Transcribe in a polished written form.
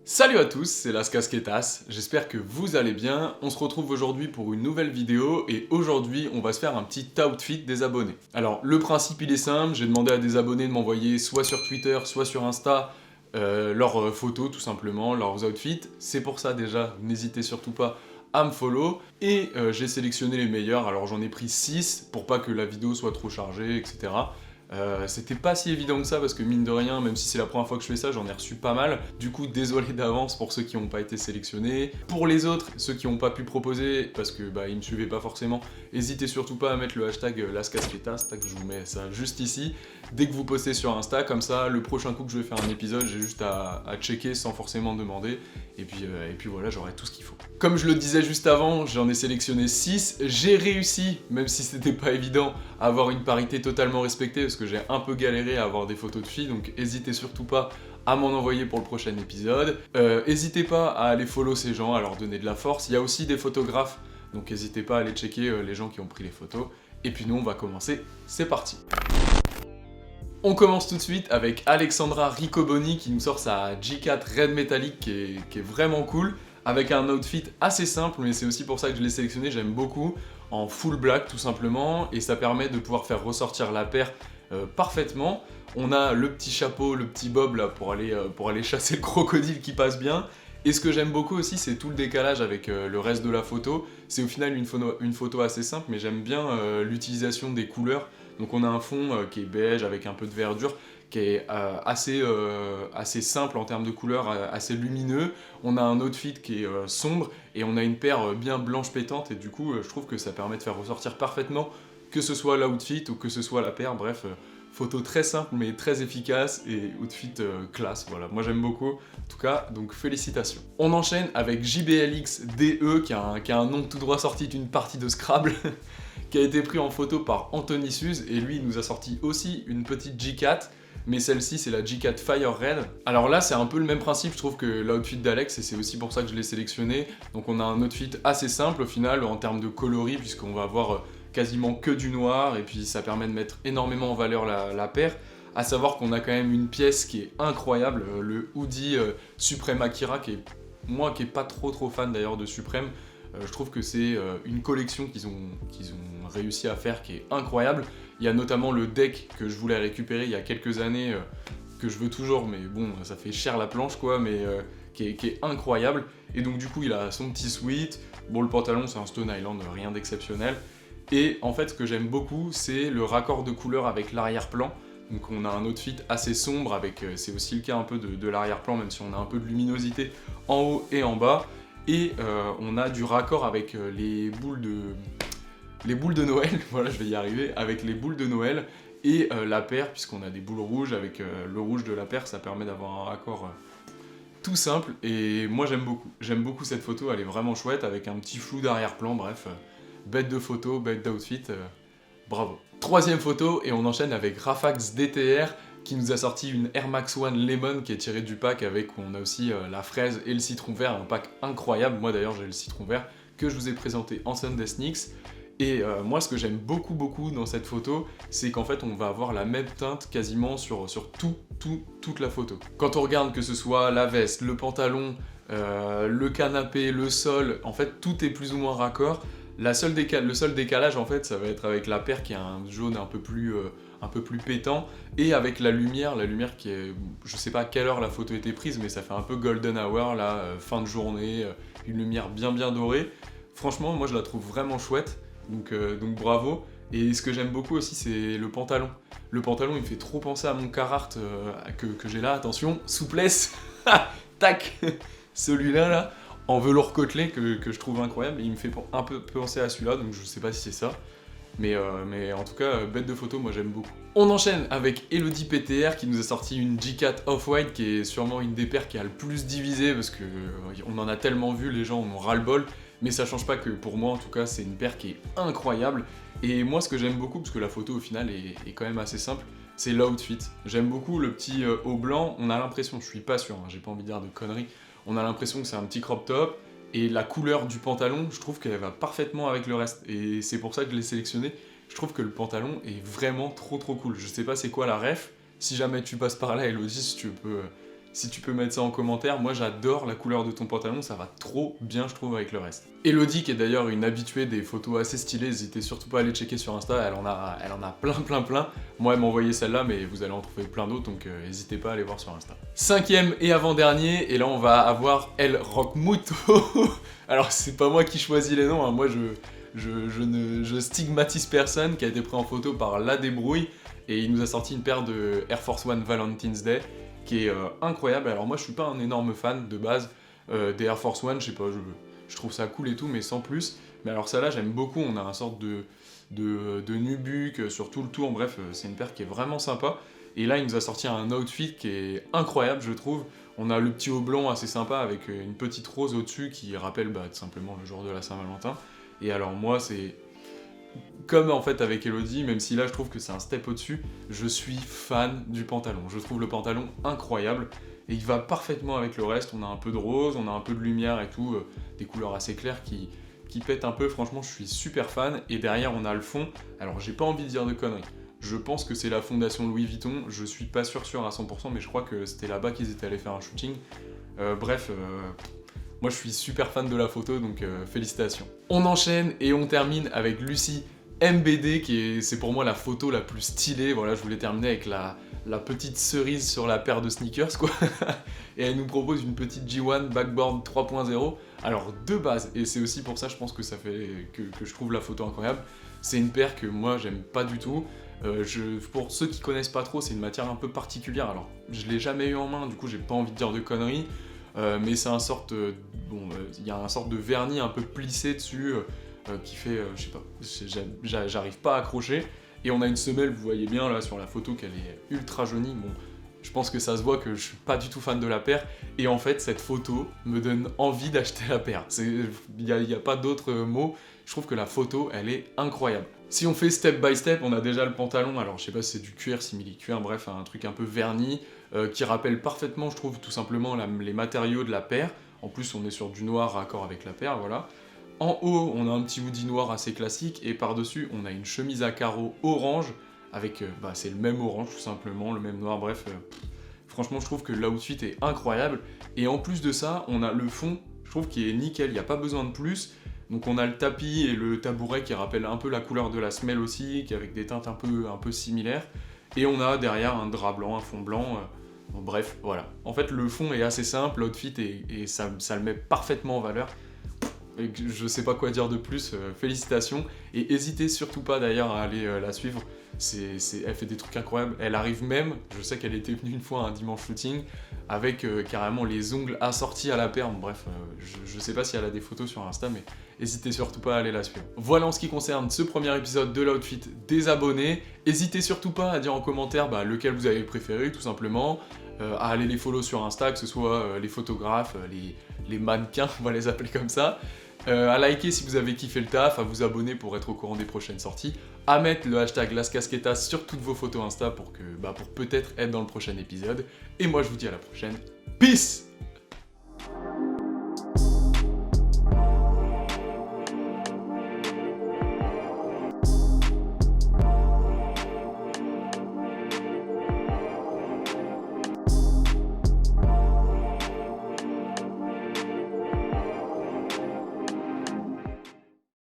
Salut à tous, c'est Las Casquetas, j'espère que vous allez bien. On se retrouve aujourd'hui pour une nouvelle vidéo et aujourd'hui on va se faire un petit outfit des abonnés. Alors le principe il est simple, j'ai demandé à des abonnés de m'envoyer soit sur Twitter, soit sur Insta leurs photos tout simplement, leurs outfits. C'est pour ça déjà, n'hésitez surtout pas à me follow et j'ai sélectionné les meilleurs, alors j'en ai pris 6 pour pas que la vidéo soit trop chargée, etc. C'était pas si évident que ça parce que mine de rien, même si c'est la première fois que je fais ça, j'en ai reçu pas mal. Du coup, désolé d'avance pour ceux qui n'ont pas été sélectionnés. Pour les autres, ceux qui n'ont pas pu proposer parce que ils me suivaient pas forcément, n'hésitez surtout pas à mettre le hashtag LasCasquetas, tac, je vous mets ça juste ici. Dès que vous postez sur Insta, comme ça, le prochain coup que je vais faire un épisode, j'ai juste à checker sans forcément demander. Et puis voilà, j'aurai tout ce qu'il faut. Comme je le disais juste avant, j'en ai sélectionné 6. J'ai réussi, même si c'était pas évident, à avoir une parité totalement respectée parce que j'ai un peu galéré à avoir des photos de filles. Donc n'hésitez surtout pas à m'en envoyer pour le prochain épisode. N'hésitez pas à aller follow ces gens, à leur donner de la force. Il y a aussi des photographes, donc n'hésitez pas à aller checker les gens qui ont pris les photos. Et puis nous, on va commencer. C'est parti. On commence tout de suite avec Alexandra Riccoboni qui nous sort sa G4 Red Metallic qui est vraiment cool, avec un outfit assez simple, mais c'est aussi pour ça que je l'ai sélectionné, j'aime beaucoup, en full black tout simplement, et ça permet de pouvoir faire ressortir la paire parfaitement. On a le petit chapeau, le petit bob là pour aller chasser le crocodile qui passe bien. Et ce que j'aime beaucoup aussi, c'est tout le décalage avec le reste de la photo. C'est au final une photo assez simple, mais j'aime bien l'utilisation des couleurs. Donc on a un fond qui est beige avec un peu de verdure, qui est assez simple en termes de couleurs, assez lumineux. On a un outfit qui est sombre, et on a une paire bien blanche pétante, et du coup je trouve que ça permet de faire ressortir parfaitement, que ce soit l'outfit ou que ce soit la paire, bref... Photo très simple mais très efficace et outfit classe, voilà, moi j'aime beaucoup, en tout cas, donc félicitations. On enchaîne avec JBLXDE qui a un nom tout droit sorti d'une partie de Scrabble, qui a été pris en photo par Anthony Suze, et lui il nous a sorti aussi une petite G4, mais celle-ci c'est la G4 Fire Red. Alors là c'est un peu le même principe je trouve que l'outfit d'Alex, et c'est aussi pour ça que je l'ai sélectionné. Donc on a un outfit assez simple au final en termes de coloris, puisqu'on va avoir quasiment que du noir, et puis ça permet de mettre énormément en valeur la paire. À savoir qu'on a quand même une pièce qui est incroyable, le hoodie Supreme Akira, qui est pas trop fan d'ailleurs de Supreme. Je trouve que c'est une collection qu'ils ont réussi à faire qui est incroyable. Il y a notamment le deck que je voulais récupérer il y a quelques années, que je veux toujours, mais bon, ça fait cher la planche quoi, mais qui est incroyable. Et donc du coup, il a son petit sweat. Bon, le pantalon, c'est un Stone Island, rien d'exceptionnel. Et en fait, ce que j'aime beaucoup, c'est le raccord de couleurs avec l'arrière-plan. Donc on a un outfit assez sombre, avec c'est aussi le cas un peu de l'arrière-plan, même si on a un peu de luminosité en haut et en bas. Et on a du raccord avec les boules de Noël, voilà, je vais y arriver, avec les boules de Noël et la paire, puisqu'on a des boules rouges, avec le rouge de la paire, ça permet d'avoir un raccord tout simple. Et moi j'aime beaucoup cette photo, elle est vraiment chouette, avec un petit flou d'arrière-plan, bref... bête de photo, bête d'outfit, bravo. Troisième photo, et on enchaîne avec Rafax DTR, qui nous a sorti une Air Max One Lemon qui est tirée du pack, avec où on a aussi la fraise et le citron vert, un pack incroyable. Moi d'ailleurs j'ai le citron vert que je vous ai présenté en Sunday Sneaks. Et moi ce que j'aime beaucoup dans cette photo, c'est qu'en fait on va avoir la même teinte quasiment sur toute la photo. Quand on regarde que ce soit la veste, le pantalon, le canapé, le sol, en fait tout est plus ou moins raccord. Le seul décalage en fait ça va être avec la paire qui a un jaune un peu plus pétant, et avec la lumière qui est, je sais pas à quelle heure la photo était prise, mais ça fait un peu golden hour là, fin de journée, une lumière bien dorée. Franchement moi je la trouve vraiment chouette, donc bravo. Et ce que j'aime beaucoup aussi c'est le pantalon. Le pantalon il me fait trop penser à mon Carhartt que j'ai là, attention, souplesse, tac, celui-là là. En velours côtelé que je trouve incroyable, et il me fait un peu penser à celui-là, donc je sais pas si c'est ça, mais en tout cas, bête de photo, moi j'aime beaucoup. On enchaîne avec Elodie PTR qui nous a sorti une G4 Off-White, qui est sûrement une des paires qui a le plus divisé, parce que on en a tellement vu, les gens en ont ras-le-bol, mais ça change pas que pour moi en tout cas, c'est une paire qui est incroyable. Et moi ce que j'aime beaucoup, parce que la photo au final est quand même assez simple, c'est l'outfit. J'aime beaucoup le petit haut blanc, on a l'impression, je suis pas sûr, hein, j'ai pas envie de dire de conneries, on a l'impression que c'est un petit crop top, et la couleur du pantalon, je trouve qu'elle va parfaitement avec le reste, et c'est pour ça que je l'ai sélectionné. Je trouve que le pantalon est vraiment trop cool. Je sais pas c'est quoi la ref, si jamais tu passes par là, Elodie, si si tu peux mettre ça en commentaire. Moi j'adore la couleur de ton pantalon, ça va trop bien je trouve avec le reste. Elodie, qui est d'ailleurs une habituée des photos assez stylées, n'hésitez surtout pas à aller checker sur Insta, elle en a plein. Moi elle m'a envoyé celle-là, mais vous allez en trouver plein d'autres, donc n'hésitez pas à aller voir sur Insta. Cinquième et avant-dernier, et là on va avoir El Rockmuto. Alors c'est pas moi qui choisis les noms, hein. Moi je stigmatise personne, qui a été pris en photo par La Débrouille, et il nous a sorti une paire de Air Force One Valentine's Day, qui est incroyable. Alors moi je suis pas un énorme fan de base des Air Force One, je sais pas, je trouve ça cool et tout, mais sans plus. Mais alors ça là j'aime beaucoup, on a un sorte de nubuck sur tout le tour, bref, c'est une paire qui est vraiment sympa. Et là il nous a sorti un outfit qui est incroyable je trouve. On a le petit haut blanc assez sympa avec une petite rose au-dessus qui rappelle tout simplement le jour de la Saint-Valentin. Et alors moi c'est... Comme en fait avec Elodie, même si là je trouve que c'est un step au-dessus, je suis fan du pantalon. Je trouve le pantalon incroyable et il va parfaitement avec le reste. On a un peu de rose, on a un peu de lumière et tout, des couleurs assez claires qui pètent un peu. Franchement, je suis super fan. Et derrière, on a le fond. Alors, j'ai pas envie de dire de conneries. Je pense que c'est la fondation Louis Vuitton. Je suis pas sûr à 100%, mais je crois que c'était là-bas qu'ils étaient allés faire un shooting. Moi je suis super fan de la photo, donc félicitations. On enchaîne et on termine avec Lucie MBD, c'est pour moi la photo la plus stylée. Voilà, je voulais terminer avec la petite cerise sur la paire de sneakers, quoi. Et elle nous propose une petite G1 Backboard 3.0. Alors de base, et c'est aussi pour ça je pense que ça fait que je trouve la photo incroyable, c'est une paire que moi j'aime pas du tout. Pour ceux qui connaissent pas trop, c'est une matière un peu particulière. Alors je l'ai jamais eu en main, du coup j'ai pas envie de dire de conneries. Mais c'est il y a un sorte de vernis un peu plissé dessus qui fait, je sais pas, j'arrive pas à accrocher. Et on a une semelle, vous voyez bien là sur la photo qu'elle est ultra jaunie. Bon, je pense que ça se voit que je suis pas du tout fan de la paire. Et en fait, cette photo me donne envie d'acheter la paire. Il n'y a pas d'autre mot. Je trouve que la photo, elle est incroyable. Si on fait step by step, on a déjà le pantalon. Alors, je sais pas si c'est du cuir, simili-cuir, bref, un truc un peu verni qui rappelle parfaitement, je trouve, tout simplement les matériaux de la paire. En plus, on est sur du noir raccord avec la paire, voilà. En haut, on a un petit hoodie noir assez classique. Et par-dessus, on a une chemise à carreaux orange avec, c'est le même orange tout simplement, le même noir, bref. Franchement, je trouve que l'outfit est incroyable. Et en plus de ça, on a le fond, je trouve, qui est nickel, il n'y a pas besoin de plus. Donc on a le tapis et le tabouret qui rappellent un peu la couleur de la semelle aussi, qui avec des teintes un peu similaires. Et on a derrière un drap blanc, un fond blanc. Bon, bref, voilà. En fait, le fond est assez simple, l'outfit, et ça le met parfaitement en valeur. Et je sais pas quoi dire de plus, félicitations. Et n'hésitez surtout pas d'ailleurs à aller la suivre. Elle fait des trucs incroyables. Elle arrive même, je sais qu'elle était venue une fois à un dimanche shooting, avec carrément les ongles assortis à la paire. Bon, bref, je sais pas si elle a des photos sur Insta, mais n'hésitez surtout pas à aller la suivre. Voilà en ce qui concerne ce premier épisode de l'outfit des abonnés. N'hésitez surtout pas à dire en commentaire lequel vous avez préféré, tout simplement. À aller les follow sur Insta, que ce soit les photographes, les mannequins, on va les appeler comme ça. À liker si vous avez kiffé le taf, à vous abonner pour être au courant des prochaines sorties, à mettre le hashtag LasCasquetas sur toutes vos photos Insta pour peut-être être dans le prochain épisode. Et moi je vous dis à la prochaine. Peace!